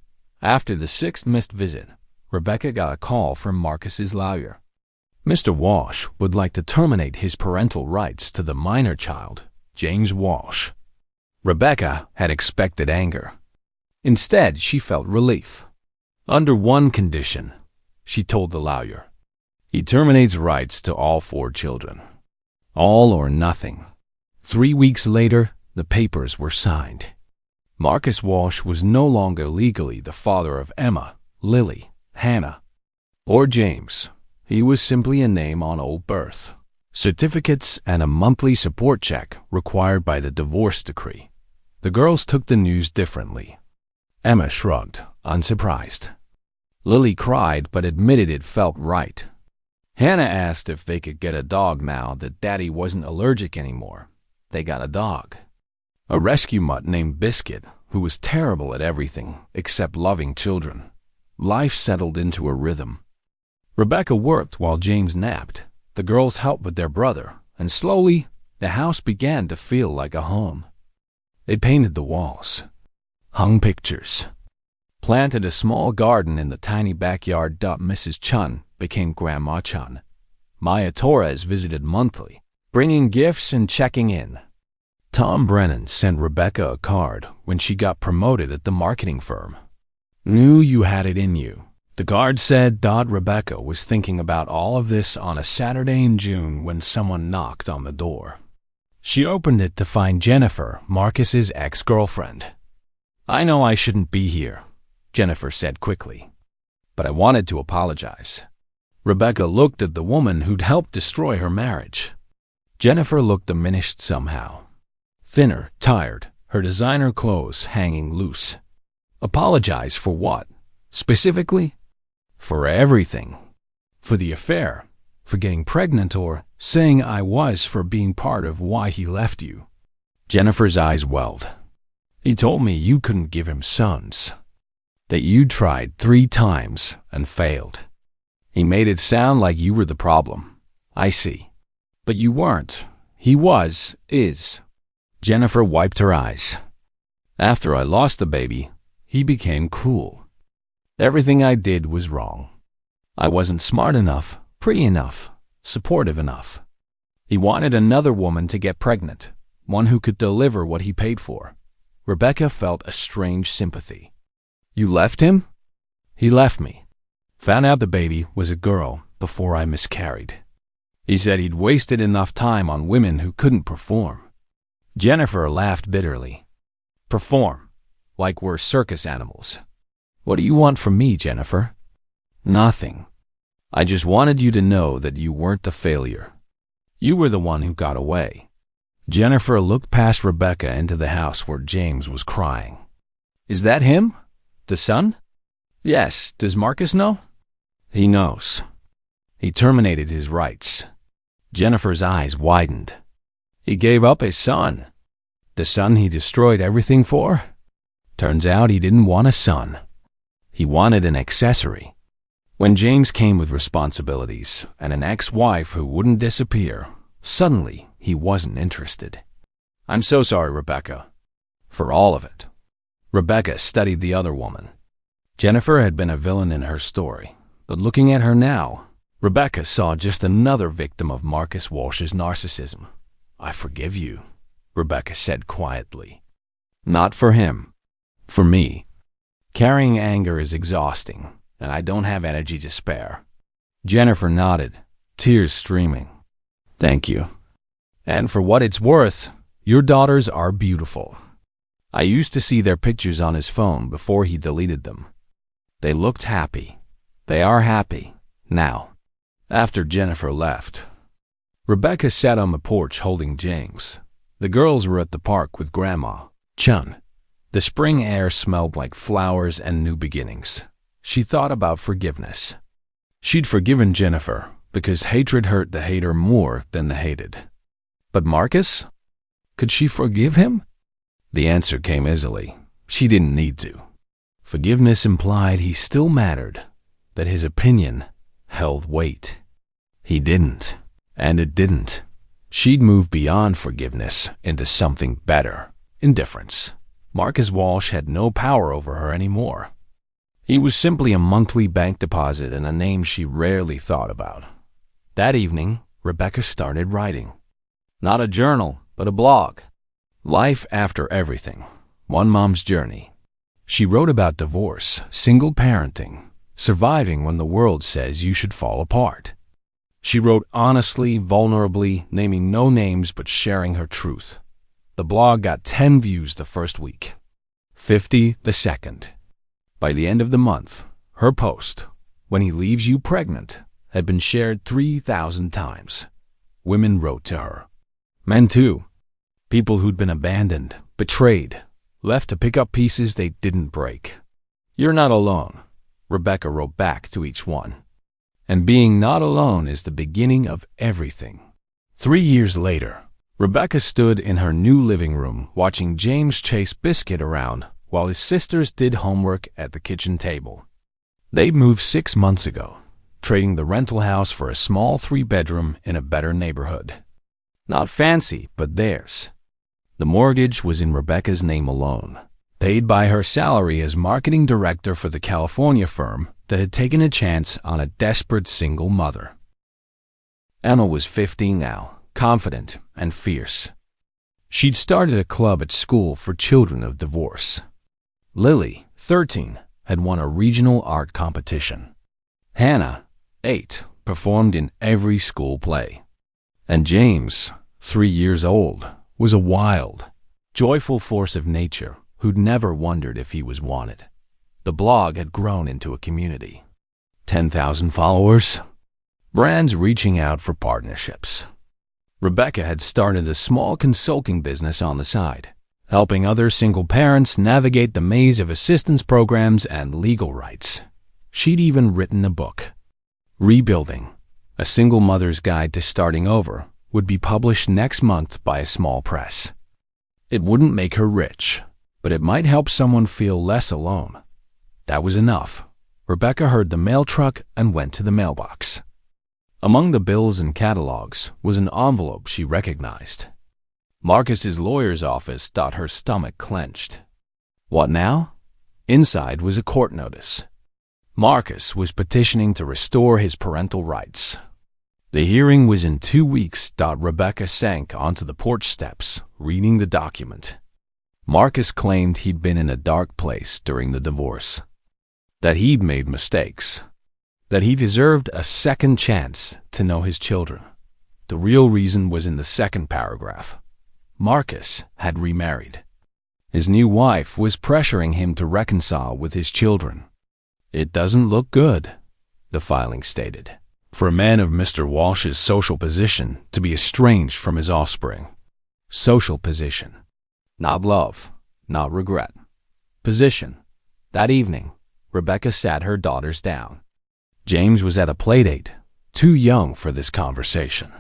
After the 6th missed visit, Rebecca got a call from Marcus's lawyer. Mr. Walsh would like to terminate his parental rights to the minor child, James Walsh. Rebecca had expected anger. Instead, she felt relief. Under one condition, she told the lawyer. He terminates rights to all 4 children. All or nothing. 3 weeks later, the papers were signed. Marcus Walsh was no longer legally the father of Emma, Lily, Hannah, or James. He was simply a name on old birth certificates and a monthly support check required by the divorce decree. The girls took the news differently. Emma shrugged, unsurprised. Lily cried but admitted it felt right. Hannah asked if they could get a dog now that Daddy wasn't allergic anymore. They got a dog. A rescue mutt named Biscuit, who was terrible at everything except loving children. Life settled into a rhythm. Rebecca worked while James napped. The girls helped with their brother, and slowly, the house began to feel like a home. They painted the walls, hung pictures, planted a small garden in the tiny backyard. Mrs. Chun became Grandma Chun. Maya Torres visited monthly, bringing gifts and checking in. Tom Brennan sent Rebecca a card when she got promoted at the marketing firm. Knew you had it in you. The card said. Rebecca was thinking about all of this on a Saturday in June when someone knocked on the door. She opened it to find Jennifer, Marcus's ex-girlfriend. I know I shouldn't be here, Jennifer said quickly, but I wanted to apologize. Rebecca looked at the woman who'd helped destroy her marriage. Jennifer looked diminished somehow. Thinner, tired, her designer clothes hanging loose. Apologize for what? Specifically? For everything. For the affair, for getting pregnant, or saying I was for being part of why he left you. Jennifer's eyes welled. He told me you couldn't give him sons. That you tried 3 times and failed. He made it sound like you were the problem. I see. But you weren't. He was, is. Jennifer wiped her eyes. After I lost the baby, he became cruel. Everything I did was wrong. I wasn't smart enough, pretty enough, supportive enough. He wanted another woman to get pregnant, one who could deliver what he paid for. Rebecca felt a strange sympathy. You left him? He left me. Found out the baby was a girl before I miscarried. He said he'd wasted enough time on women who couldn't perform. Jennifer laughed bitterly. Perform? Like we're circus animals. What do you want from me, Jennifer? Nothing. I just wanted you to know that you weren't a failure. You were the one who got away. Jennifer looked past Rebecca into the house where James was crying. Is that him? The son? Yes. Does Marcus know? He knows. He terminated his rights. Jennifer's eyes widened. He gave up his son. The son he destroyed everything for? Turns out he didn't want a son. He wanted an accessory. When James came with responsibilities and an ex-wife who wouldn't disappear, suddenly he wasn't interested. I'm so sorry, Rebecca. For all of it. Rebecca studied the other woman. Jennifer had been a villain in her story, but looking at her now, Rebecca saw just another victim of Marcus Walsh's narcissism. I forgive you, Rebecca said quietly. Not for him. For me. Carrying anger is exhausting, and I don't have energy to spare. Jennifer nodded, tears streaming. Thank you. And for what it's worth, your daughters are beautiful. I used to see their pictures on his phone before he deleted them. They looked happy. They are happy, now. After Jennifer left, Rebecca sat on the porch holding James. The girls were at the park with Grandma Chun. The spring air smelled like flowers and new beginnings. She thought about forgiveness. She'd forgiven Jennifer because hatred hurt the hater more than the hated. But Marcus? Could she forgive him? The answer came easily. She didn't need to. Forgiveness implied he still mattered, that his opinion held weight. He didn't, and it didn't. She'd moved beyond forgiveness into something better, indifference. Marcus Walsh had no power over her anymore. He was simply a monthly bank deposit and a name she rarely thought about. That evening, Rebecca started writing. Not a journal, but a blog. Life after everything. One mom's journey. She wrote about divorce, single parenting, surviving when the world says you should fall apart. She wrote honestly, vulnerably, naming no names but sharing her truth. The blog got 10 views the first week, 50 the second. By the end of the month, her post, "When he leaves you pregnant," had been shared 3,000 times. Women wrote to her. Men too. People who'd been abandoned, betrayed, left to pick up pieces they didn't break. You're not alone. Rebecca wrote back to each one. And being not alone is the beginning of everything. 3 years later, Rebecca stood in her new living room watching James chase Biscuit around while his sisters did homework at the kitchen table. They'd moved 6 months ago, trading the rental house for a small 3-bedroom in a better neighborhood. Not fancy, but theirs. The mortgage was in Rebecca's name alone, paid by her salary as marketing director for the California firm that had taken a chance on a desperate single mother. Emma was 15 now, confident and fierce. She'd started a club at school for children of divorce. Lily, 13, had won a regional art competition. Hannah, 8, performed in every school play. And James, 3 years old, was a wild, joyful force of nature who'd never wondered if he was wanted. The blog had grown into a community. 10,000 followers. Brands reaching out for partnerships. Rebecca had started a small consulting business on the side, helping other single parents navigate the maze of assistance programs and legal rights. She'd even written a book. Rebuilding, a single mother's guide to starting over, would be published next month by a small press. It wouldn't make her rich, but it might help someone feel less alone. That was enough. Rebecca heard the mail truck and went to the mailbox. Among the bills and catalogs was an envelope she recognized. Marcus's lawyer's office thought her stomach clenched. What now? Inside was a court notice. Marcus was petitioning to restore his parental rights. The hearing was in 2 weeks. Rebecca sank onto the porch steps, reading the document. Marcus claimed he'd been in a dark place during the divorce, that he'd made mistakes, that he deserved a second chance to know his children. The real reason was in the second paragraph. Marcus had remarried. His new wife was pressuring him to reconcile with his children. It doesn't look good, the filing stated, for a man of Mr. Walsh's social position to be estranged from his offspring. Social position. Not love, not regret. Position. That evening, Rebecca sat her daughters down. James was at a playdate, too young for this conversation.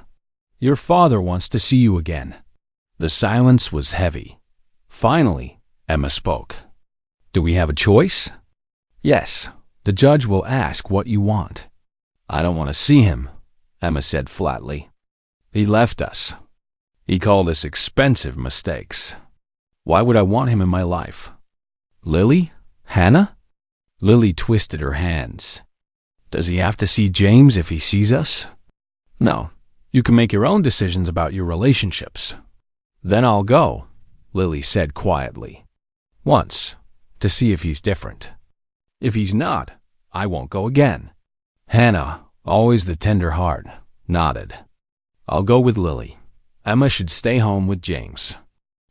Your father wants to see you again. The silence was heavy. Finally, Emma spoke. Do we have a choice? Yes, the judge will ask what you want. I don't want to see him, Emma said flatly. He left us. He called us expensive mistakes. Why would I want him in my life? Lily? Hannah? Lily twisted her hands. Does he have to see James if he sees us? No, you can make your own decisions about your relationships. Then I'll go, Lily said quietly. Once, to see if he's different. If he's not, I won't go again. Hannah, always the tender heart, nodded. I'll go with Lily. Emma should stay home with James.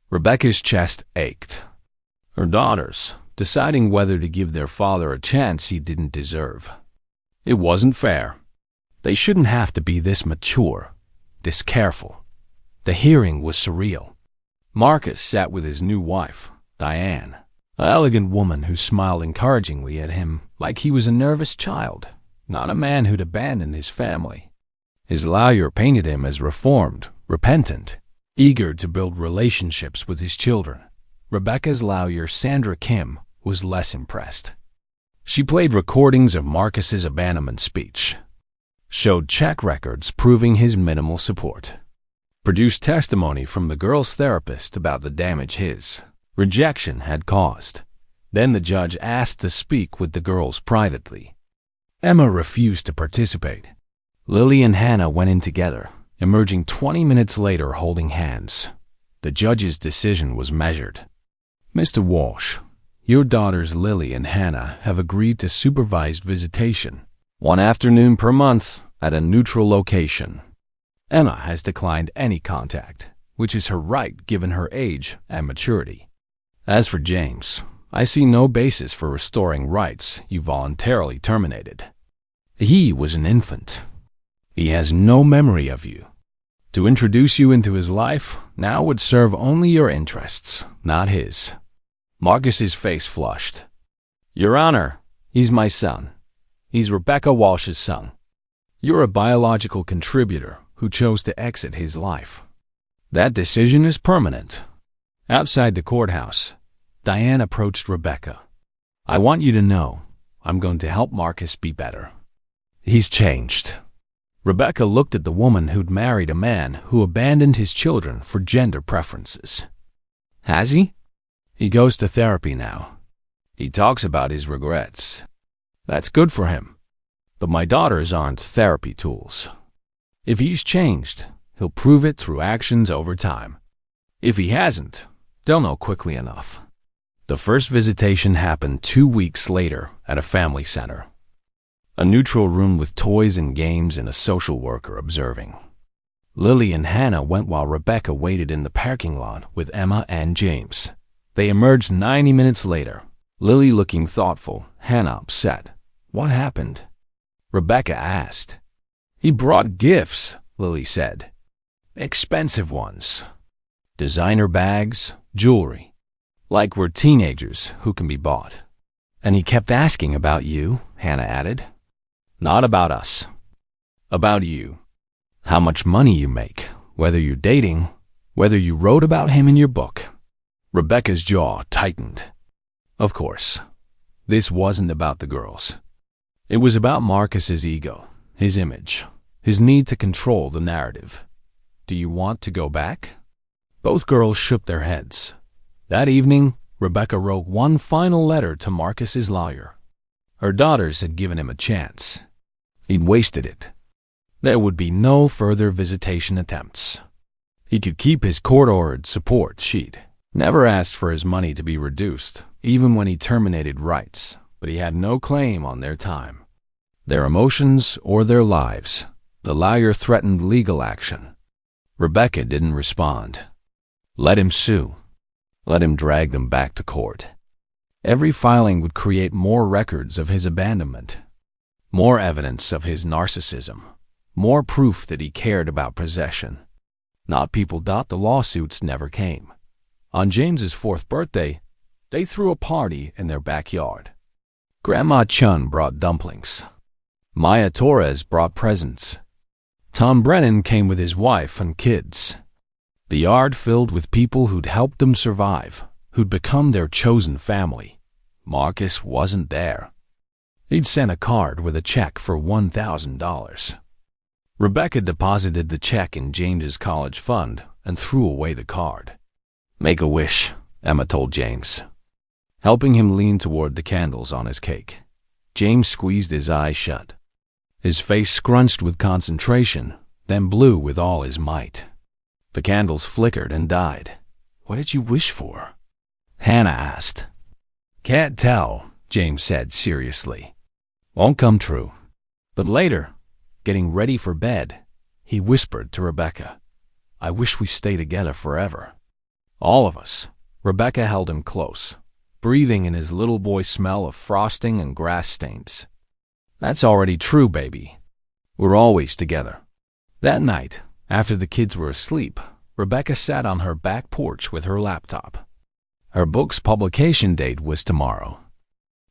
Rebecca's chest ached. Her daughters, deciding whether to give their father a chance he didn't deserve. It wasn't fair. They shouldn't have to be this mature, this careful. The hearing was surreal. Marcus sat with his new wife, Diane, an elegant woman who smiled encouragingly at him like he was a nervous child, not a man who'd abandoned his family. His lawyer painted him as reformed, repentant, eager to build relationships with his children. Rebecca's lawyer, Sandra Kim, was less impressed. She played recordings of Marcus's abandonment speech, showed check records proving his minimal support, produced testimony from the girl's therapist about the damage his rejection had caused. Then the judge asked to speak with the girls privately. Emma refused to participate. Lily and Hannah went in together, emerging 20 minutes later holding hands. The judge's decision was measured. Mr. Walsh, your daughters Lily and Hannah have agreed to supervised visitation, 1 afternoon per month at a neutral location. Emma has declined any contact, which is her right given her age and maturity. As for James, I see no basis for restoring rights you voluntarily terminated. He was an infant. He has no memory of you. To introduce you into his life now would serve only your interests, not his. Marcus's face flushed. Your Honor, He's my son. He's Rebecca Walsh's son. You're a biological contributor who chose to exit his life. That decision is permanent. Outside the courthouse, Diane approached Rebecca. I want you to know, I'm going to help Marcus be better. He's changed. Rebecca looked at the woman who'd married a man who abandoned his children for gender preferences. Has he? He goes to therapy now. He talks about his regrets. That's good for him. But my daughters aren't therapy tools. If he's changed, he'll prove it through actions over time. If he hasn't, they'll know quickly enough. The first visitation happened 2 weeks later at a family center. A neutral room with toys and games and a social worker observing. Lily and Hannah went while Rebecca waited in the parking lot with Emma and James. They emerged 90 minutes later, Lily looking thoughtful, Hannah upset. What happened? Rebecca asked. He brought gifts, Lily said. Expensive ones. Designer bags, jewelry. Like we're teenagers who can be bought. And he kept asking about you, Hannah added. Not about us. About you. How much money you make, whether you're dating, whether you wrote about him in your book. Rebecca's jaw tightened. Of course, this wasn't about the girls. It was about Marcus's ego, his image, his need to control the narrative. Do you want to go back? Both girls shook their heads. That evening, Rebecca wrote one final letter to Marcus's lawyer. Her daughters had given him a chance. He'd wasted it. There would be no further visitation attempts. He could keep his court-ordered support sheet. Never asked for his money to be reduced, even when he terminated rights, but he had no claim on their time, their emotions, or their lives. The lawyer threatened legal action. Rebecca didn't respond. Let him sue. Let him drag them back to court. Every filing would create more records of his abandonment, more evidence of his narcissism, more proof that he cared about possession. Not people. The lawsuits never came. On James's 4th birthday, they threw a party in their backyard. Grandma Chun brought dumplings. Maya Torres brought presents. Tom Brennan came with his wife and kids. The yard filled with people who'd helped them survive, who'd become their chosen family. Marcus wasn't there. He'd sent a card with a check for $1,000. Rebecca deposited the check in James's college fund and threw away the card. Make a wish, Emma told James, helping him lean toward the candles on his cake. James squeezed his eyes shut. His face scrunched with concentration, then blew with all his might. The candles flickered and died. What did you wish for? Hannah asked. Can't tell, James said seriously. Won't come true. But later, getting ready for bed, he whispered to Rebecca, I wish we stay together forever. All of us. Rebecca held him close, breathing in his little boy smell of frosting and grass stains. That's already true, baby. We're always together. That night, after the kids were asleep, Rebecca sat on her back porch with her laptop. Her book's publication date was tomorrow.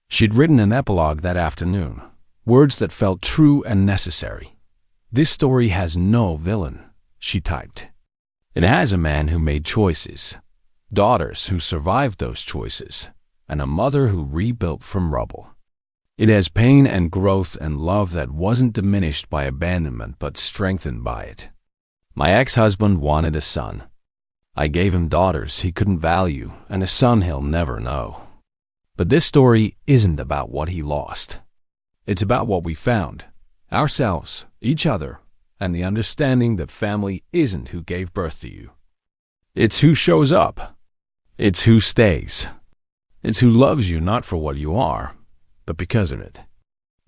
She'd written an epilogue that afternoon, words that felt true and necessary. This story has no villain, she typed. It has a man who made choices, daughters who survived those choices, and a mother who rebuilt from rubble. It has pain and growth and love that wasn't diminished by abandonment but strengthened by it. My ex-husband wanted a son. I gave him daughters he couldn't value and a son he'll never know. But this story isn't about what he lost. It's about what we found, ourselves, each other, and the understanding that family isn't who gave birth to you. It's who shows up. It's who stays. It's who loves you not for what you are, but because of it.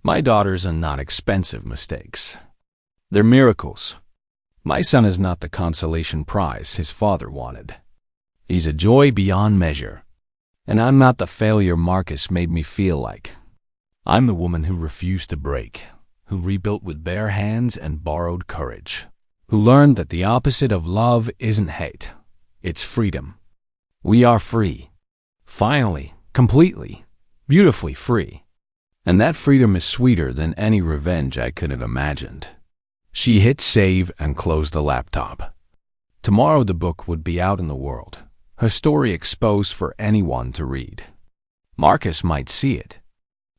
My daughters are not expensive mistakes. They're miracles. My son is not the consolation prize his father wanted. He's a joy beyond measure. And I'm not the failure Marcus made me feel like. I'm the woman who refused to break, who rebuilt with bare hands and borrowed courage, who learned that the opposite of love isn't hate, it's freedom. We are free. Finally, completely, beautifully free. And that freedom is sweeter than any revenge I could have imagined. She hit save and closed the laptop. Tomorrow the book would be out in the world, her story exposed for anyone to read. Marcus might see it.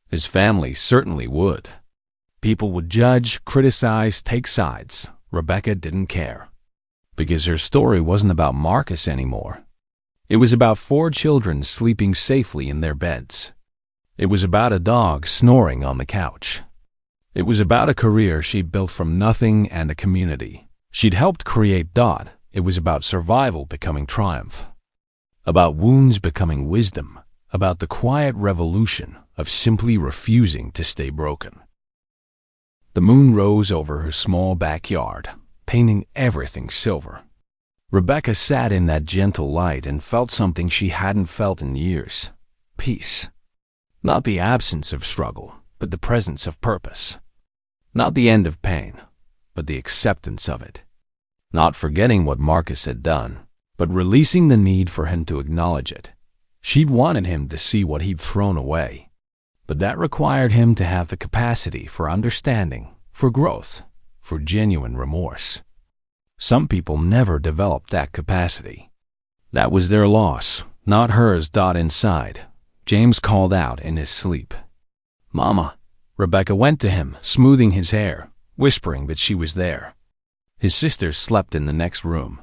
His family certainly would. People would judge, criticize, take sides. Rebecca didn't care. Because her story wasn't about Marcus anymore. It was about 4 children sleeping safely in their beds. It was about a dog snoring on the couch. It was about a career she'd built from nothing and a community she'd helped create. It was about survival becoming triumph. About wounds becoming wisdom. About the quiet revolution of simply refusing to stay broken. The moon rose over her small backyard, painting everything silver. Rebecca sat in that gentle light and felt something she hadn't felt in years. Peace. Not the absence of struggle, but the presence of purpose. Not the end of pain, but the acceptance of it. Not forgetting what Marcus had done, but releasing the need for him to acknowledge it. She'd wanted him to see what he'd thrown away, but that required him to have the capacity for understanding, for growth, for genuine remorse. Some people never developed that capacity. That was their loss, not hers. Inside, James called out in his sleep. "Mama." Rebecca went to him, smoothing his hair, whispering that she was there. His sisters slept in the next room,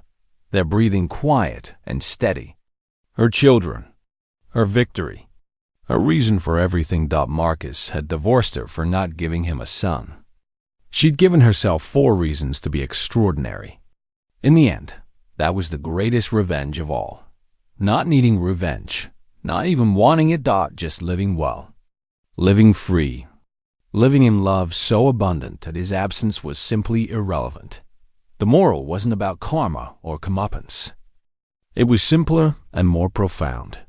their breathing quiet and steady. Her children, her victory, a reason for everything. Marcus had divorced her for not giving him a son. She'd given herself 4 reasons to be extraordinary. In the end, that was the greatest revenge of all. Not needing revenge, not even wanting it. Just living well. Living free. Living in love so abundant that his absence was simply irrelevant. The moral wasn't about karma or comeuppance. It was simpler and more profound.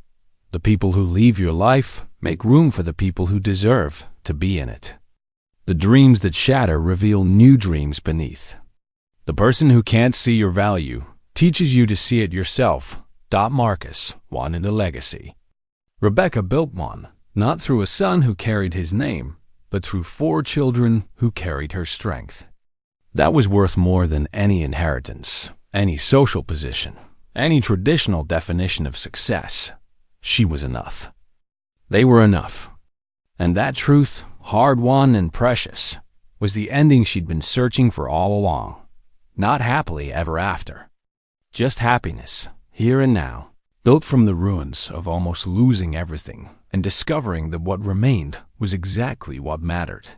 The people who leave your life make room for the people who deserve to be in it. The dreams that shatter reveal new dreams beneath. The person who can't see your value teaches you to see it yourself. Marcus wanted a legacy. Rebecca built one, not through a son who carried his name, but through 4 children who carried her strength. That was worth more than any inheritance, any social position, any traditional definition of success. She was enough. They were enough. And that truth, hard-won and precious, was the ending she'd been searching for all along. Not happily ever after. Just happiness, here and now, built from the ruins of almost losing everything and discovering that what remained was exactly what mattered.